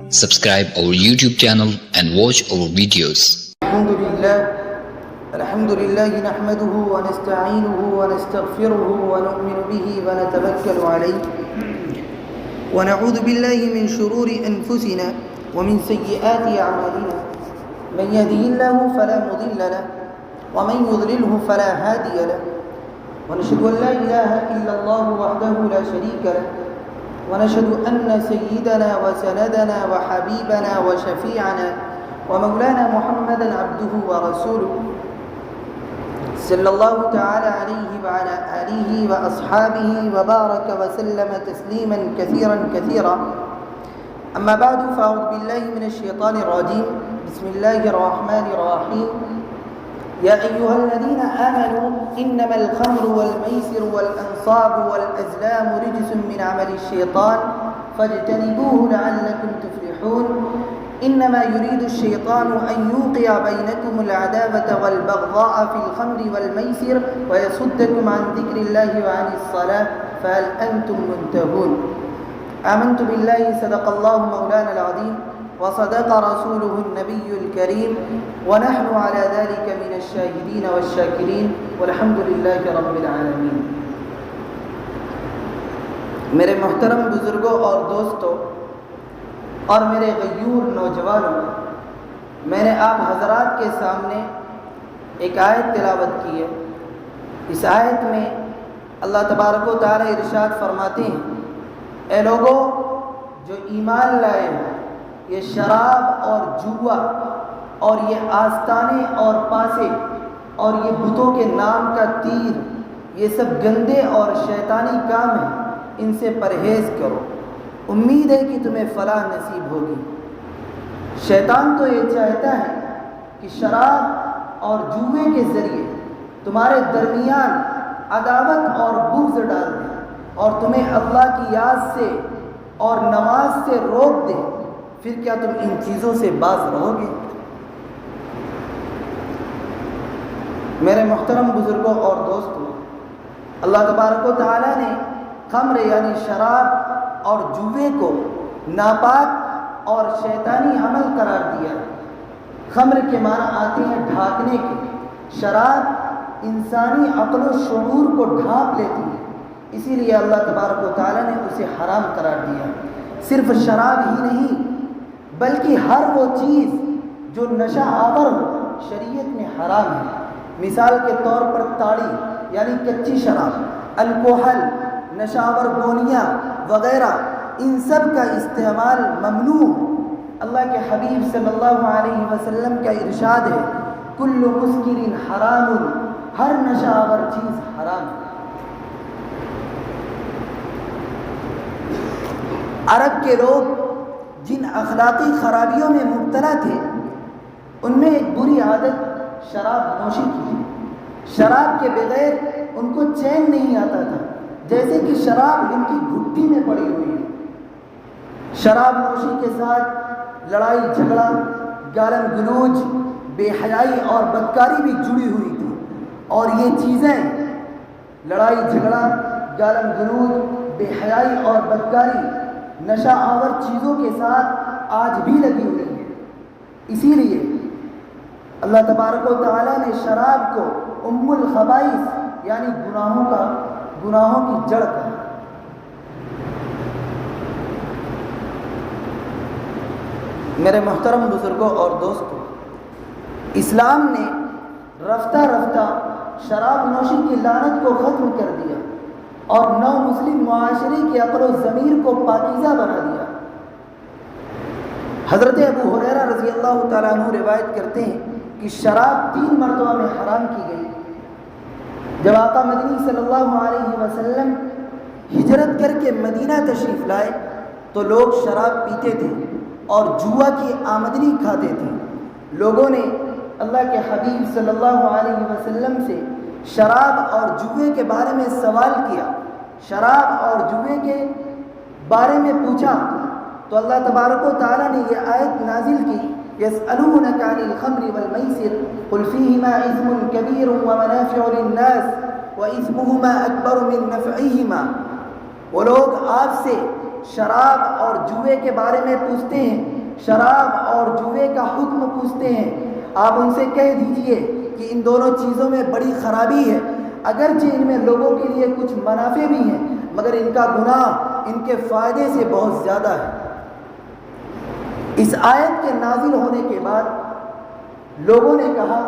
Subscribe our YouTube channel and watch our videos. الحمد لله نحمده ونستعينه ونستغفره ونؤمن به ونتوكل عليه ونعوذ بالله من شرور أنفسنا ومن سيئات أعمالنا من يهده الله فلا مضل له ومن يضلله فلا هادي له ونشهد أن لا إله إلا الله وحده لا شريك له ونشهد أن سيدنا وسندنا وحبيبنا وشفيعنا ومولانا محمدا عبده ورسوله صلى الله تعالى عليه وعلى آله وأصحابه وبارك وسلم تسليما كثيرا أما بعد فأعوذ بالله من الشيطان الرجيم بسم الله الرحمن الرحيم يا أيها الذين آمنوا إنما الخمر والميسر والأنصاب والأزلام رجس من عمل الشيطان فاجتنبوه لعلكم تفلحون إنما يريد الشيطان أن يوقع بينكم العداوة والبغضاء في الخمر والميسر ويصدكم عن ذكر الله وعن الصلاة فهل أنتم منتهون آمنت بالله صدق الله مولانا العظيم وصدق رسوله النبي الكريم ونحن على ذلك من الشاهدين والشاكرين والحمد لله رب العالمين. میرے محترم بزرگوں اور دوستوں اور میرے غیور نوجوانوں، میں نے آپ حضرات کے سامنے ایک آیت تلاوت کی ہے. اس آیت میں اللہ تبارک و تعالی ارشاد فرماتے ہیں، اے لوگوں جو ایمان لائے ہو، یہ شراب اور جوا اور یہ آستانے اور پاسے اور یہ بتوں کے نام کا تیر، یہ سب گندے اور شیطانی کام ہیں، ان سے پرہیز کرو، امید ہے کہ تمہیں فلاح نصیب ہوگی. شیطان تو یہ چاہتا ہے کہ شراب اور جوے کے ذریعے تمہارے درمیان عداوت اور بغض ڈال دے اور تمہیں اللہ کی یاد سے اور نماز سے روک دے. پھر کیا تم ان چیزوں سے باز رہو گے؟ میرے محترم بزرگوں اور دوستوں، اللہ تبارک و تعالیٰ نے خمر یعنی شراب اور جوے کو ناپاک اور شیطانی عمل قرار دیا. خمر کے معنی آتے ہیں ڈھانکنے کے. شراب انسانی عقل و شعور کو ڈھانپ لیتی ہے، اسی لیے اللہ تبارک و تعالیٰ نے اسے حرام قرار دیا. صرف شراب ہی نہیں بلکہ ہر وہ چیز جو نشہ آور ہو شریعت میں حرام ہے. مثال کے طور پر تاڑی یعنی کچی شراب، الکوحل، نشہ آور گولیاں وغیرہ، ان سب کا استعمال ممنوع. اللہ کے حبیب صلی اللہ علیہ وسلم کا ارشاد ہے، کل مسکر حرام، ہر نشہ آور چیز حرام ہے. عرب کے لوگ جن اخلاقی خرابیوں میں مبتلا تھے ان میں ایک بری عادت شراب نوشی کی. شراب کے بغیر ان کو چین نہیں آتا تھا، جیسے کہ شراب ان کی گھٹی میں پڑی ہوئی ہے. شراب نوشی کے ساتھ لڑائی جھگڑا، گالم گلوچ، بے حیائی اور بدکاری بھی جڑی ہوئی تھی. اور یہ چیزیں لڑائی جھگڑا، گالم گلوچ، بے حیائی اور بدکاری نشہ آور چیزوں کے ساتھ آج بھی لگی ہوئی ہے. اسی لیے اللہ تبارک و تعالیٰ نے شراب کو ام الخبائث یعنی گناہوں کی جڑ کہا. میرے محترم بزرگوں اور دوستوں، اسلام نے رفتہ رفتہ شراب نوشی کی لعنت کو ختم کر دیا اور نو مسلم معاشرے کے عقل و ضمیر کو پاکیزہ بنا دیا. حضرت ابو ہریرہ رضی اللہ تعالیٰ عنہ روایت کرتے ہیں کہ شراب 3 مرتبہ میں حرام کی گئی. جب آقا مدنی صلی اللہ علیہ وسلم ہجرت کر کے مدینہ تشریف لائے تو لوگ شراب پیتے تھے اور جوا کی آمدنی کھاتے تھے. لوگوں نے اللہ کے حبیب صلی اللہ علیہ وسلم سے شراب اور جوے کے بارے میں سوال کیا، شراب اور جوے کے بارے میں پوچھا تو اللہ تبارک و تعالیٰ نے یہ آیت نازل کی، يسألونك عن الخمر والميسر قل فيهما إثم كبير ومنافع للناس وإثمهما أكبر من نفعهما. وہ لوگ آپ سے شراب اور جوئے کے بارے میں پوچھتے ہیں، شراب اور جوئے کا حکم پوچھتے ہیں، آپ ان سے کہہ دیجئے کہ ان دونوں چیزوں میں بڑی خرابی ہے، اگرچہ ان میں لوگوں کے لیے کچھ منافع بھی ہیں مگر ان کا گناہ ان کے فائدے سے بہت زیادہ ہے۔ اس آیت کے نازل ہونے کے بعد لوگوں نے کہا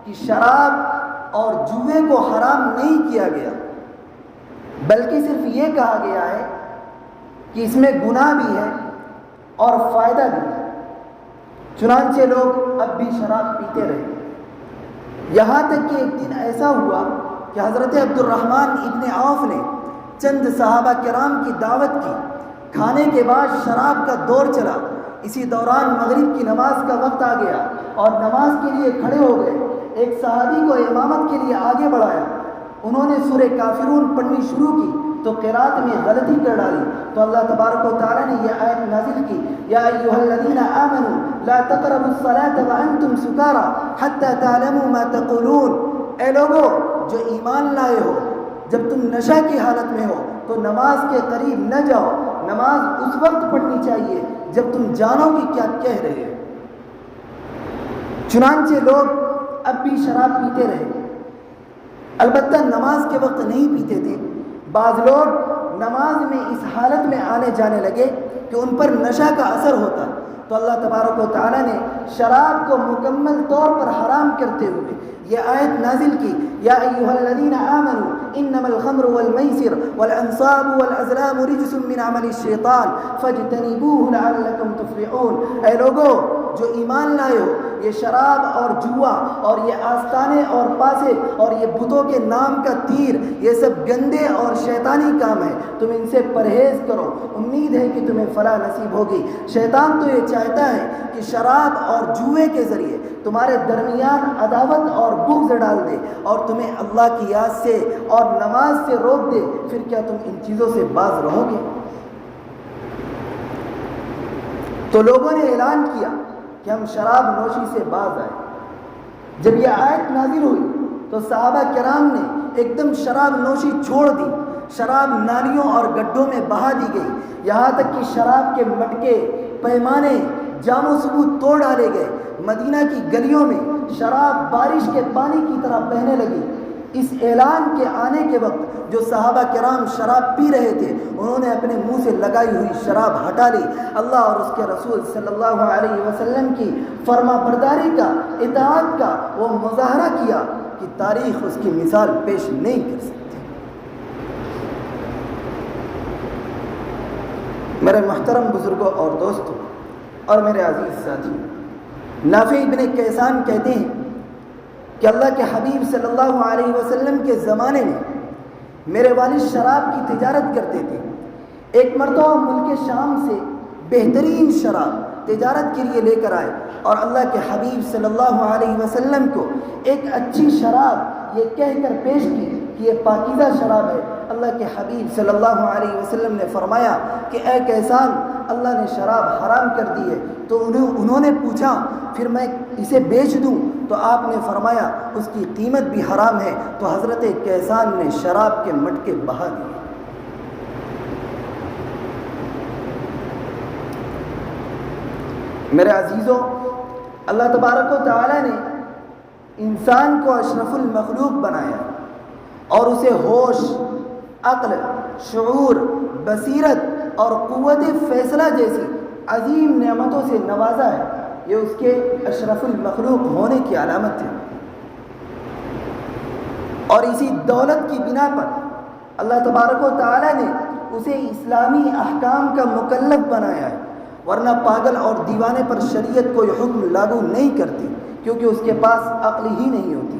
کہ شراب اور جوئے کو حرام نہیں کیا گیا، بلکہ صرف یہ کہا گیا ہے کہ اس میں گناہ بھی ہے اور فائدہ بھی ہے۔ چنانچہ لوگ اب بھی شراب پیتے رہے، یہاں تک کہ ایک دن ایسا ہوا کہ حضرت عبد الرحمن ابن عوف نے چند صحابہ کرام کی دعوت کی، کھانے کے بعد شراب کا دور چلا، اسی دوران مغرب کی نماز کا وقت آ گیا اور نماز کے لیے کھڑے ہو گئے، ایک صحابی کو امامت کے لیے آگے بڑھایا، انہوں نے سورہ کافرون پڑھنی شروع کی تو قرات میں غلطی کر ڈالی، تو اللہ تبارک و تعالیٰ نے یہ آیت نازل کی، یا ایھا الذین آمنوا لا تقربوا الصلاة وانتم سکارى حتی تعلموا ما تقولون، اے لوگو جو ایمان لائے ہو، جب تم نشہ کی حالت میں ہو تو نماز کے قریب نہ جاؤ، نماز اس وقت پڑھنی چاہیے جب تم جانو کہ کیا کہہ رہے ہو۔ چنانچہ لوگ اب بھی شراب پیتے رہے، البتہ نماز کے وقت نہیں پیتے تھے۔ بعض لوگ نماز میں اس حالت میں آنے جانے لگے کہ ان پر نشہ کا اثر ہوتا، تو اللہ تبارک و تعالیٰ نے شراب کو مکمل طور پر حرام کرتے ہوئے یہ آیت نازل کی، یا ایھا الذین آمنوا انما الخمر والمیسر والانصاب والازلام رجس من عمل الشیطان فاجتنبوه لعلکم تفلحون، اے لوگو جو ایمان لائے ہو، یہ شراب اور جوا اور یہ آستانے اور پاسے اور یہ بتوں کے نام کا تیر، یہ سب گندے اور شیطانی کام ہے، تم ان سے پرہیز کرو، امید ہے کہ تمہیں فلاح نصیب ہوگی۔ شیطان تو یہ چاہتا ہے کہ شراب اور جوئے کے ذریعے تمہارے درمیان عداوت اور بغض ڈال دے اور تمہیں اللہ کی یاد سے اور نماز سے روک دے، پھر کیا تم ان چیزوں سے باز رہو گے؟ تو لوگوں نے اعلان کیا کہ ہم شراب نوشی سے باز آئے۔ جب یہ آیت نازل ہوئی تو صحابہ کرام نے ایک دم شراب نوشی چھوڑ دی، شراب نالیوں اور گڈھوں میں بہا دی گئی، یہاں تک کہ شراب کے مٹکے، پیمانے، جام و ثبوت توڑ ڈالے گئے، مدینہ کی گلیوں میں شراب بارش کے پانی کی طرح بہنے لگی۔ اس اعلان کے آنے کے وقت جو صحابہ کرام شراب پی رہے تھے انہوں نے اپنے منہ سے لگائی ہوئی شراب ہٹا لی، اللہ اور اس کے رسول صلی اللہ علیہ وسلم کی فرما برداری کا، اطاعت کا وہ مظاہرہ کیا کہ تاریخ اس کی مثال پیش نہیں کر سکتی۔ میرے محترم بزرگوں اور دوستوں اور میرے عزیز ساتھی، نافع ابن کیسان کہتے ہیں کہ اللہ کے حبیب صلی اللہ علیہ وسلم کے زمانے میں میرے والد شراب کی تجارت کرتے تھے۔ ایک مرتبہ ملک شام سے بہترین شراب تجارت کے لیے لے کر آئے اور اللہ کے حبیب صلی اللہ علیہ وسلم کو ایک اچھی شراب یہ کہہ کر پیش کی کہ یہ پاکیزہ شراب ہے۔ اللہ کے حبیب صلی اللہ علیہ وسلم نے فرمایا کہ اے کیسان، اللہ نے شراب حرام کر دی ہے۔ تو انہوں نے پوچھا پھر میں اسے بیچ دوں؟ تو آپ نے فرمایا اس کی قیمت بھی حرام ہے۔ تو حضرت کیسان نے شراب کے مٹکے بہا دیے۔ میرے عزیزوں، اللہ تبارک و تعالی نے انسان کو اشرف المخلوق بنایا اور اسے ہوش، عقل، شعور، بصیرت اور قوت فیصلہ جیسی عظیم نعمتوں سے نوازا ہے۔ یہ اس کے اشرف المخلوق ہونے کی علامت ہے، اور اسی دولت کی بنا پر اللہ تبارک و تعالی نے اسے اسلامی احکام کا مکلف بنایا ہے، ورنہ پاگل اور دیوانے پر شریعت کوئی حکم لاگو نہیں کرتی، کیونکہ اس کے پاس عقل ہی نہیں ہوتی۔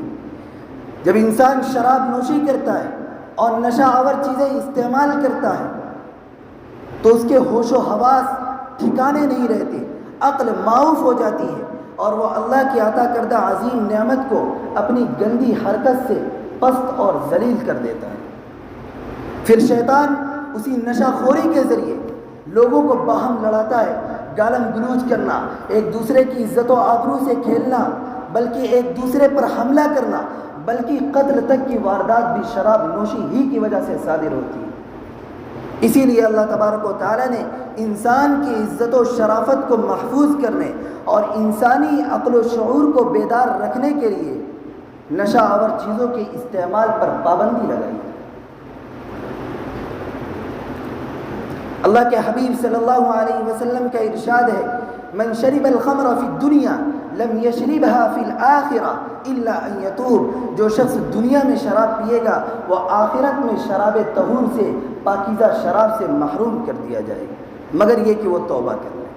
جب انسان شراب نوشی کرتا ہے اور نشہ آور چیزیں استعمال کرتا ہے تو اس کے ہوش و حواس ٹھکانے نہیں رہتے، عقل معاف ہو جاتی ہے اور وہ اللہ کی عطا کردہ عظیم نعمت کو اپنی گندی حرکت سے پست اور ذلیل کر دیتا ہے۔ پھر شیطان اسی نشہ خوری کے ذریعے لوگوں کو باہم لڑاتا ہے، گالم گلوچ کرنا، ایک دوسرے کی عزت و آبرو سے کھیلنا، بلکہ ایک دوسرے پر حملہ کرنا، بلکہ قتل تک کی واردات بھی شراب نوشی ہی کی وجہ سے صادر ہوتی ہے۔ اسی لیے اللہ تبارک و تعالیٰ نے انسان کی عزت و شرافت کو محفوظ کرنے اور انسانی عقل و شعور کو بیدار رکھنے کے لیے نشہ آور چیزوں کے استعمال پر پابندی لگائی۔ اللہ کے حبیب صلی اللہ علیہ وسلم کا ارشاد ہے، من شرب الخمر فی الدنیا لم یشربها فی الآخرہ الا ان یتوب، جو شخص دنیا میں شراب پیے گا وہ آخرت میں شراب طہور سے، پاکیزہ شراب سے محروم کر دیا جائے گا، مگر یہ کہ وہ توبہ کر لے۔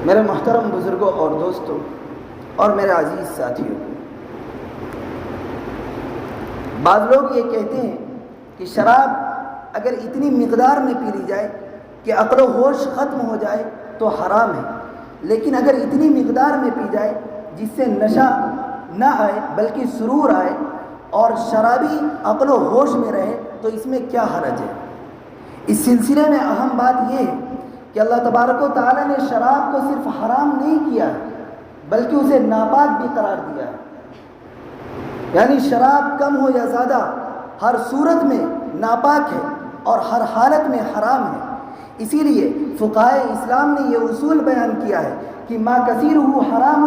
میرے محترم بزرگوں اور دوستوں اور میرے عزیز ساتھیوں، بعض لوگ یہ کہتے ہیں کہ شراب اگر اتنی مقدار میں پی لی جائے کہ عقل و ہوش ختم ہو جائے تو حرام ہے، لیکن اگر اتنی مقدار میں پی جائے جس سے نشہ نہ آئے بلکہ سرور آئے اور شرابی عقل و ہوش میں رہے تو اس میں کیا حرج ہے؟ اس سلسلے میں اہم بات یہ ہے کہ اللہ تبارک و تعالیٰ نے شراب کو صرف حرام نہیں کیا ہے بلکہ اسے ناپاک بھی قرار دیا ہے، یعنی شراب کم ہو یا زیادہ ہر صورت میں ناپاک ہے اور ہر حالت میں حرام ہے۔ اسی لیے فقہائے اسلام نے یہ اصول بیان کیا ہے کہ ما کثیرہ حرام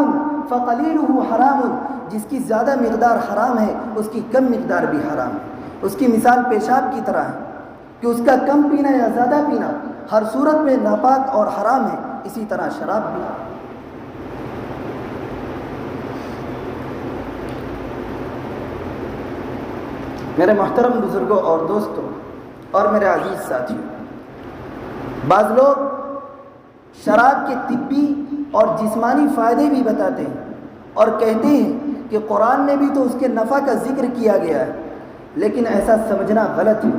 فقلیلہ حرام، جس کی زیادہ مقدار حرام ہے اس کی کم مقدار بھی حرام ہے۔ اس کی مثال پیشاب کی طرح ہے کہ اس کا کم پینا یا زیادہ پینا ہر صورت میں ناپاک اور حرام ہے، اسی طرح شراب بھی۔ میرے محترم بزرگوں اور دوستوں اور میرے عزیز ساتھیوں، بعض لوگ شراب کے طبی اور جسمانی فائدے بھی بتاتے ہیں اور کہتے ہیں کہ قرآن نے بھی تو اس کے نفع کا ذکر کیا گیا ہے، لیکن ایسا سمجھنا غلط ہے،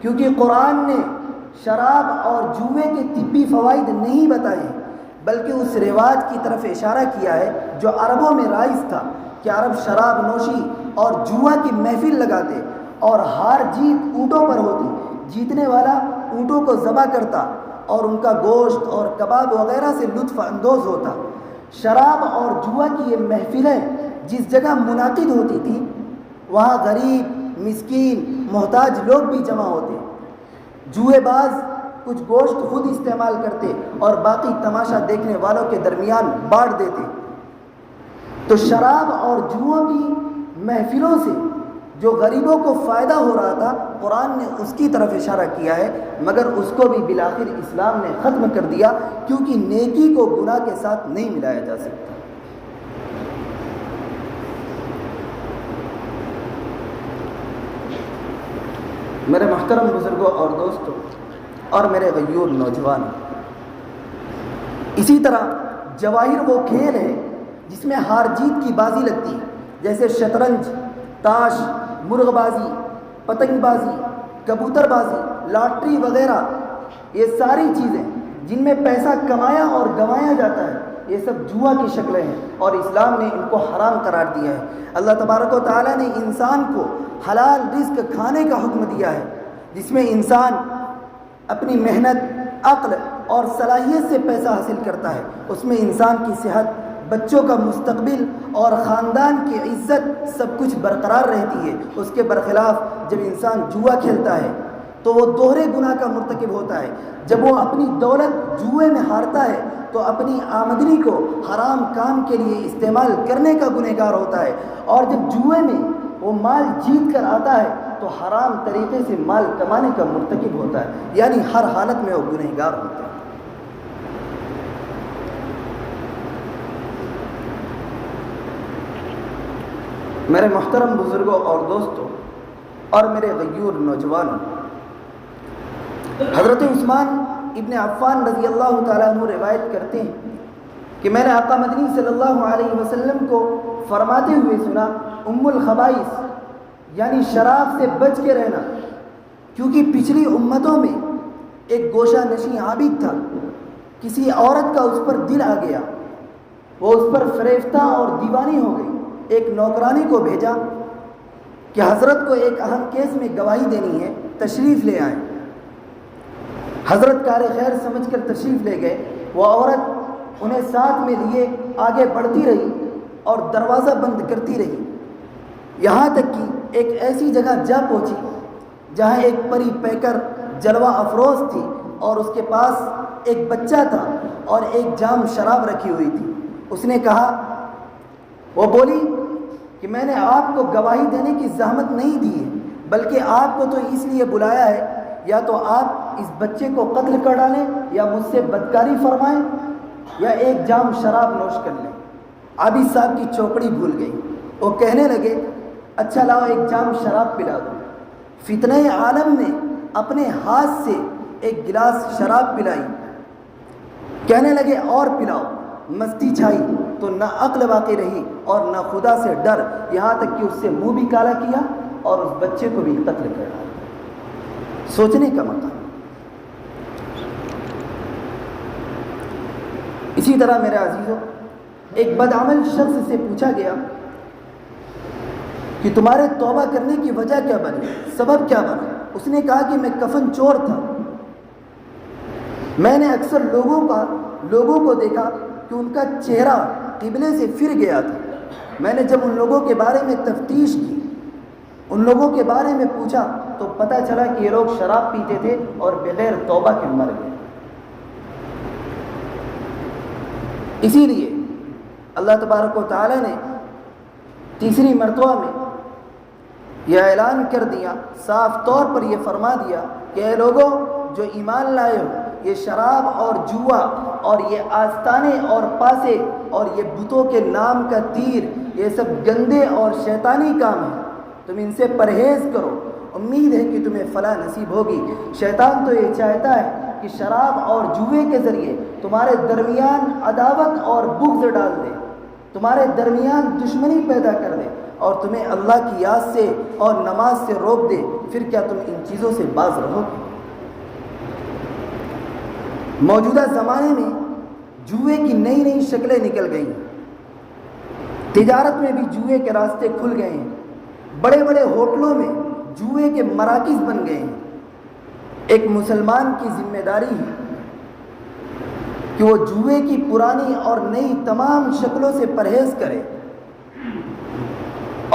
کیونکہ قرآن نے شراب اور جوئے کے طبی فوائد نہیں بتائے بلکہ اس رواج کی طرف اشارہ کیا ہے جو عربوں میں رائج تھا کہ عرب شراب نوشی اور جوا کی محفل لگاتے اور ہار جیت اونٹوں پر ہوتی، جیتنے والا اونٹوں کو ذبح کرتا اور ان کا گوشت اور کباب وغیرہ سے لطف اندوز ہوتا۔ شراب اور جوا کی یہ محفلیں جس جگہ منعقد ہوتی تھیں وہاں غریب، مسکین، محتاج لوگ بھی جمع ہوتے، جوئے باز کچھ گوشت خود استعمال کرتے اور باقی تماشا دیکھنے والوں کے درمیان بانٹ دیتے۔ تو شراب اور جوؤں کی محفلوں سے جو غریبوں کو فائدہ ہو رہا تھا قرآن نے اس کی طرف اشارہ کیا ہے، مگر اس کو بھی بالآخر اسلام نے ختم کر دیا، کیونکہ نیکی کو گناہ کے ساتھ نہیں ملایا جا سکتا۔ میرے محترم بزرگوں اور دوستوں اور میرے غیور نوجوانوں، اسی طرح جواہر وہ کھیل ہے جس میں ہار جیت کی بازی لگتی ہے، جیسے شطرنج، تاش، مرغ بازی، پتنگ بازی، کبوتر بازی، لاٹری وغیرہ، یہ ساری چیزیں جن میں پیسہ کمایا اور گنوایا جاتا ہے یہ سب جوا کی شکلیں ہیں اور اسلام نے ان کو حرام قرار دیا ہے۔ اللہ تبارک و تعالیٰ نے انسان کو حلال رزق کھانے کا حکم دیا ہے جس میں انسان اپنی محنت، عقل اور صلاحیت سے پیسہ حاصل کرتا ہے، اس میں انسان کی صحت، بچوں کا مستقبل اور خاندان کی عزت سب کچھ برقرار رہتی ہے۔ اس کے برخلاف جب انسان جوا کھیلتا ہے تو وہ دوہرے گناہ کا مرتکب ہوتا ہے۔ جب وہ اپنی دولت جوئے میں ہارتا ہے تو اپنی آمدنی کو حرام کام کے لیے استعمال کرنے کا گنہگار ہوتا ہے، اور جب جوئے میں وہ مال جیت کر آتا ہے تو حرام طریقے سے مال کمانے کا مرتکب ہوتا ہے، یعنی ہر حالت میں وہ گنہگار ہوتا ہے۔ میرے محترم بزرگوں اور دوستوں اور میرے غیور نوجوانوں، حضرت عثمان ابن عفان رضی اللہ تعالیٰ عنہ روایت کرتے ہیں کہ میں نے آقا مدنی صلی اللہ علیہ وسلم کو فرماتے ہوئے سنا، ام الخبائث یعنی شراب سے بچ کے رہنا، کیونکہ پچھلی امتوں میں ایک گوشہ نشین عابد تھا، کسی عورت کا اس پر دل آ گیا، وہ اس پر فریفتہ اور دیوانی ہو گئی، ایک نوکرانی کو بھیجا کہ حضرت کو ایک اہم کیس میں گواہی دینی ہے، تشریف لے آئیں۔ حضرت کار خیر سمجھ کر تشریف لے گئے، وہ عورت انہیں ساتھ میں لیے آگے بڑھتی رہی اور دروازہ بند کرتی رہی۔ یہاں تک کہ ایک ایسی جگہ جا پہنچی جہاں ایک پری پیکر جلوہ افروز تھی اور اس کے پاس ایک بچہ تھا اور ایک جام شراب رکھی ہوئی تھی. اس نے کہا، وہ بولی کہ میں نے آپ کو گواہی دینے کی زحمت نہیں دی ہے، بلکہ آپ کو تو اس لیے بلایا ہے یا تو آپ اس بچے کو قتل کر ڈالیں یا مجھ سے بدکاری فرمائیں یا ایک جام شراب نوش کر لیں. عابد صاحب کی چوکڑی بھول گئی. وہ کہنے لگے، اچھا لاؤ ایک جام شراب پلا دو. فتنہ عالم نے اپنے ہاتھ سے ایک گلاس شراب پلائی. کہنے لگے اور پلاؤ. مستی چھائی تو نہ عقل باقی رہی اور نہ خدا سے ڈر، یہاں تک کہ اس سے منہ بھی کالا کیا اور اس بچے کو بھی قتل کر ڈالا. سوچنے کا مقام. اسی طرح میرے عزیزوں، ایک بدعمل شخص سے پوچھا گیا کہ تمہارے توبہ کرنے کی وجہ کیا بنی، سبب کیا بنا؟ اس نے کہا کہ میں کفن چور تھا. میں نے اکثر لوگوں کو دیکھا کہ ان کا چہرہ قبلے سے پھر گیا تھا. میں نے جب ان لوگوں کے بارے میں تفتیش کی، ان لوگوں کے بارے میں پوچھا تو پتہ چلا کہ یہ لوگ شراب پیتے تھے اور بغیر توبہ کے مر گئے. اسی لیے اللہ تبارک و تعالی نے تیسری مرتبہ میں یہ اعلان کر دیا، صاف طور پر یہ فرما دیا کہ اے لوگوں جو ایمان لائے ہو، یہ شراب اور جوا اور یہ آستانے اور پاسے اور یہ بتوں کے نام کا تیر، یہ سب گندے اور شیطانی کام ہیں. تم ان سے پرہیز کرو، امید ہے کہ تمہیں فلاح نصیب ہوگی. شیطان تو یہ چاہتا ہے کہ شراب اور جوے کے ذریعے تمہارے درمیان عداوت اور بغض ڈال دے، تمہارے درمیان دشمنی پیدا کر دے اور تمہیں اللہ کی یاد سے اور نماز سے روک دے. پھر کیا تم ان چیزوں سے باز رہو گے؟ موجودہ زمانے میں جوئے کی نئی نئی شکلیں نکل گئی ہیں. تجارت میں بھی جوئے کے راستے کھل گئے ہیں. بڑے بڑے ہوٹلوں میں جوئے کے مراکز بن گئے ہیں. ایک مسلمان کی ذمہ داری ہے کہ وہ جوئے کی پرانی اور نئی تمام شکلوں سے پرہیز کرے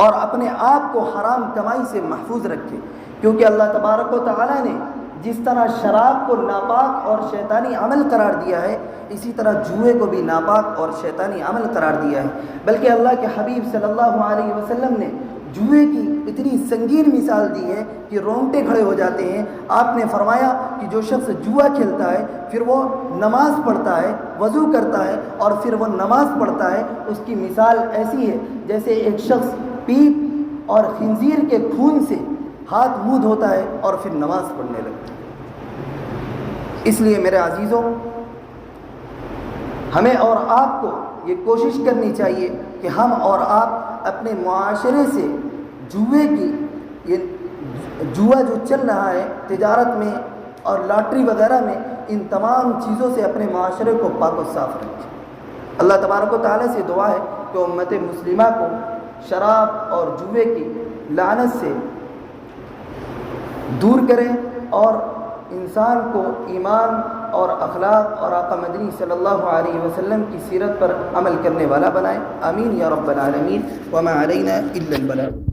اور اپنے آپ کو حرام کمائی سے محفوظ رکھے. کیونکہ اللہ تبارک و تعالی نے جس طرح شراب کو ناپاک اور شیطانی عمل قرار دیا ہے، اسی طرح جوئے کو بھی ناپاک اور شیطانی عمل قرار دیا ہے. بلکہ اللہ کے حبیب صلی اللہ علیہ وسلم نے جوئے کی اتنی سنگین مثال دی ہے کہ رونگٹے کھڑے ہو جاتے ہیں. آپ نے فرمایا کہ جو شخص جوا کھیلتا ہے پھر وہ نماز پڑھتا ہے، وضو کرتا ہے اور پھر وہ نماز پڑھتا ہے، اس کی مثال ایسی ہے جیسے ایک شخص پیپ اور خنزیر کے خون سے ہاتھ منہ دھوتا ہے اور پھر نماز پڑھنے لگتا ہے. اس لیے میرے عزیزوں، ہمیں اور آپ کو یہ کوشش کرنی چاہیے کہ ہم اور آپ اپنے معاشرے سے یہ جوا جو چل رہا ہے تجارت میں اور لاٹری وغیرہ میں، ان تمام چیزوں سے اپنے معاشرے کو پاک و صاف رکھیں. اللہ تبارک و تعالیٰ سے دعا ہے کہ امت مسلمہ کو شراب اور جوے کی لعنت سے دور کریں اور انسان کو ایمان اور اخلاق اور آقا مدنی صلی اللہ علیہ وسلم کی سیرت پر عمل کرنے والا بنائے. آمین یا رب العالمین. وما علینا الا البلاغ.